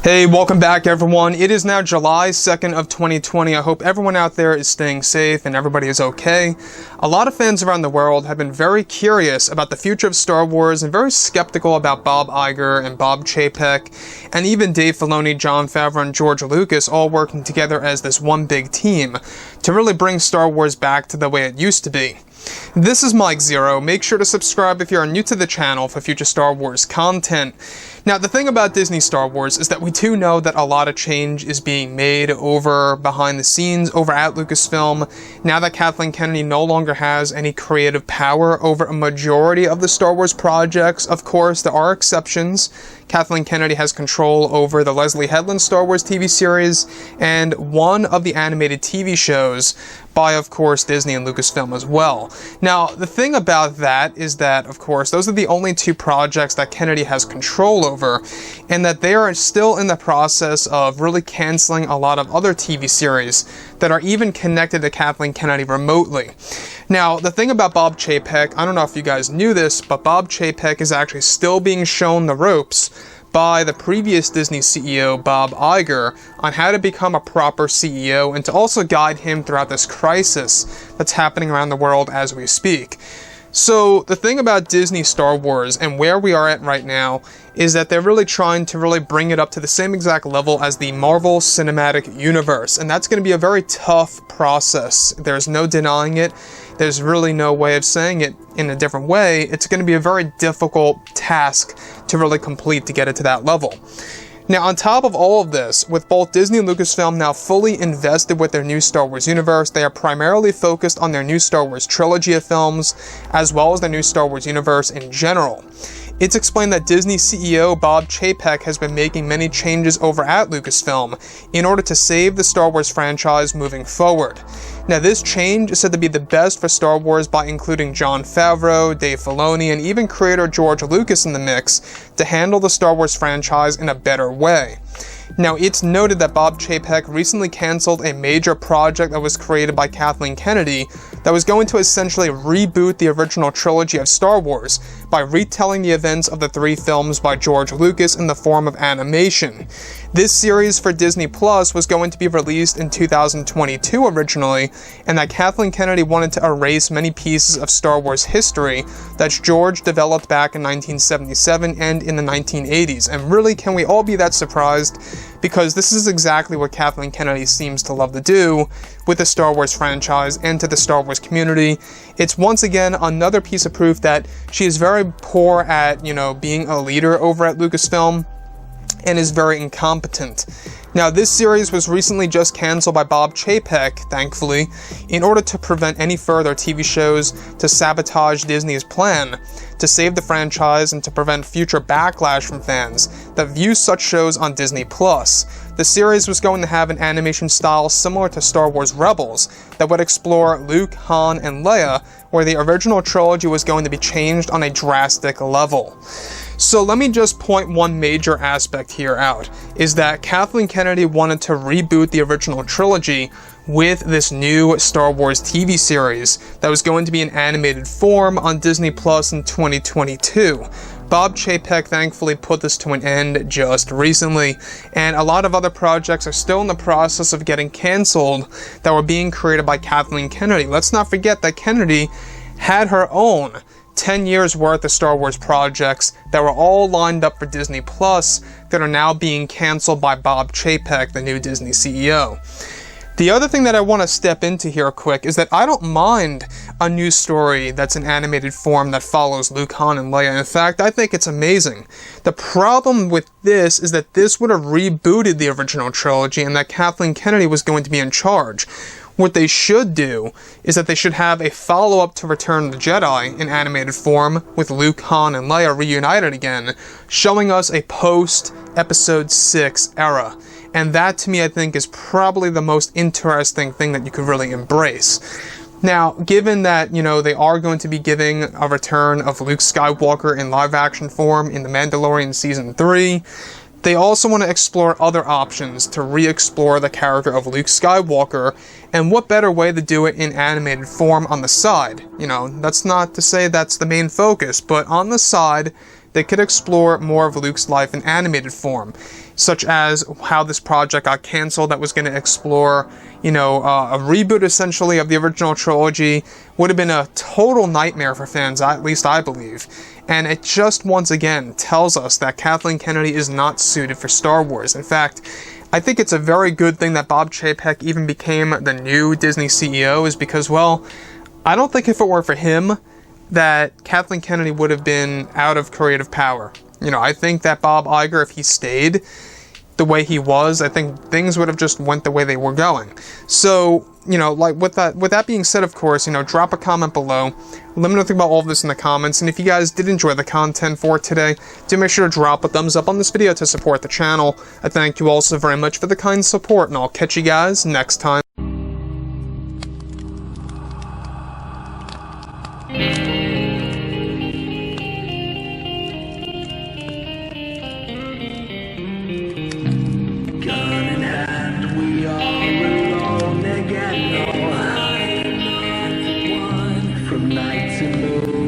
Hey, welcome back everyone. It is now July 2nd of 2020. I hope everyone out there is staying safe and everybody is okay. A lot of fans around the world have been very curious about the future of Star Wars and very skeptical about Bob Iger and Bob Chaypek, and even Dave Filoni, Jon Favreau, and George Lucas all working together as this one big team to really bring Star Wars back to the way it used to be. This is Mike Zero. Make sure to subscribe if you are new to the channel for future Star Wars content. Now, the thing about Disney Star Wars is that we do know that a lot of change is being made over behind the scenes over at Lucasfilm. Now that Kathleen Kennedy no longer has any creative power over a majority of the Star Wars projects, of course, there are exceptions. Kathleen Kennedy has control over the Leslie Headland Star Wars TV series and one of the animated TV shows by, of course, Disney and Lucasfilm as well. Now, the thing about that is that, of course, those are the only two projects that Kennedy has control over, and that they are still in the process of really canceling a lot of other TV series that are even connected to Kathleen Kennedy remotely. Now, the thing about Bob Chaypek, I don't know if you guys knew this, but Bob Chaypek is actually still being shown the ropes by the previous Disney CEO, Bob Iger, on how to become a proper CEO and to also guide him throughout this crisis that's happening around the world as we speak. So, the thing about Disney Star Wars and where we are at right now is that they're really trying to really bring it up to the same exact level as the Marvel Cinematic Universe, and that's going to be a very tough process. There's no denying it. There's really no way of saying it in a different way. It's going to be a very difficult task to really complete to get it to that level. Now, on top of all of this, with both Disney and Lucasfilm now fully invested with their new Star Wars universe, they are primarily focused on their new Star Wars trilogy of films, as well as their new Star Wars universe in general. It's explained that Disney CEO Bob Chaypek has been making many changes over at Lucasfilm in order to save the Star Wars franchise moving forward. Now, this change is said to be the best for Star Wars by including Jon Favreau, Dave Filoni, and even creator George Lucas in the mix to handle the Star Wars franchise in a better way. Now, it's noted that Bob Chaypek recently canceled a major project that was created by Kathleen Kennedy that was going to essentially reboot the original trilogy of Star Wars by retelling the events of the three films by George Lucas in the form of animation. This series for Disney Plus was going to be released in 2022 originally, and that Kathleen Kennedy wanted to erase many pieces of Star Wars history that George developed back in 1977 and in the 1980s. And really, can we all be that surprised? Because this is exactly what Kathleen Kennedy seems to love to do with the Star Wars franchise and to the Star Wars community. It's once again another piece of proof that she is very poor at, being a leader over at Lucasfilm and is very incompetent. Now, this series was recently just canceled by Bob Chaypek, thankfully, in order to prevent any further TV shows to sabotage Disney's plan to save the franchise and to prevent future backlash from fans that view such shows on Disney+. The series was going to have an animation style similar to Star Wars Rebels that would explore Luke, Han, and Leia, where the original trilogy was going to be changed on a drastic level. So let me just point one major aspect here out, is that Kathleen Kennedy wanted to reboot the original trilogy with this new Star Wars TV series that was going to be in animated form on Disney Plus in 2022. Bob Chaypek thankfully put this to an end just recently, and a lot of other projects are still in the process of getting canceled that were being created by Kathleen Kennedy. Let's not forget that Kennedy had her own 10 years worth of Star Wars projects that were all lined up for Disney Plus that are now being canceled by Bob Chaypek, the new Disney CEO. The other thing that I want to step into here quick is that I don't mind a new story that's in animated form that follows Luke, Han, and Leia. In fact, I think it's amazing. The problem with this is that this would have rebooted the original trilogy and that Kathleen Kennedy was going to be in charge. What they should do is that they should have a follow-up to Return of the Jedi in animated form with Luke, Han, and Leia reunited again, showing us a post-Episode 6 era. And that, to me, I think is probably the most interesting thing that you could really embrace. Now, given that, they are going to be giving a return of Luke Skywalker in live-action form in The Mandalorian Season 3, they also want to explore other options to re-explore the character of Luke Skywalker, and what better way to do it in animated form on the side? That's not to say that's the main focus, but on the side, they could explore more of Luke's life in animated form, such as how this project got canceled that was going to explore, a reboot essentially of the original trilogy. Would have been a total nightmare for fans, at least I believe. And it just once again tells us that Kathleen Kennedy is not suited for Star Wars. In fact, I think it's a very good thing that Bob Chapek even became the new Disney CEO, is because, well, I don't think if it were for him that Kathleen Kennedy would have been out of creative power. I think that Bob Iger, if he stayed the way he was, I think things would have just went the way they were going. So, with that being said, of course, drop a comment below. Let me know what you think about all of this in the comments. And if you guys did enjoy the content for today, do make sure to drop a thumbs up on this video to support the channel. I thank you all so very much for the kind support, and I'll catch you guys next time. From night to moon.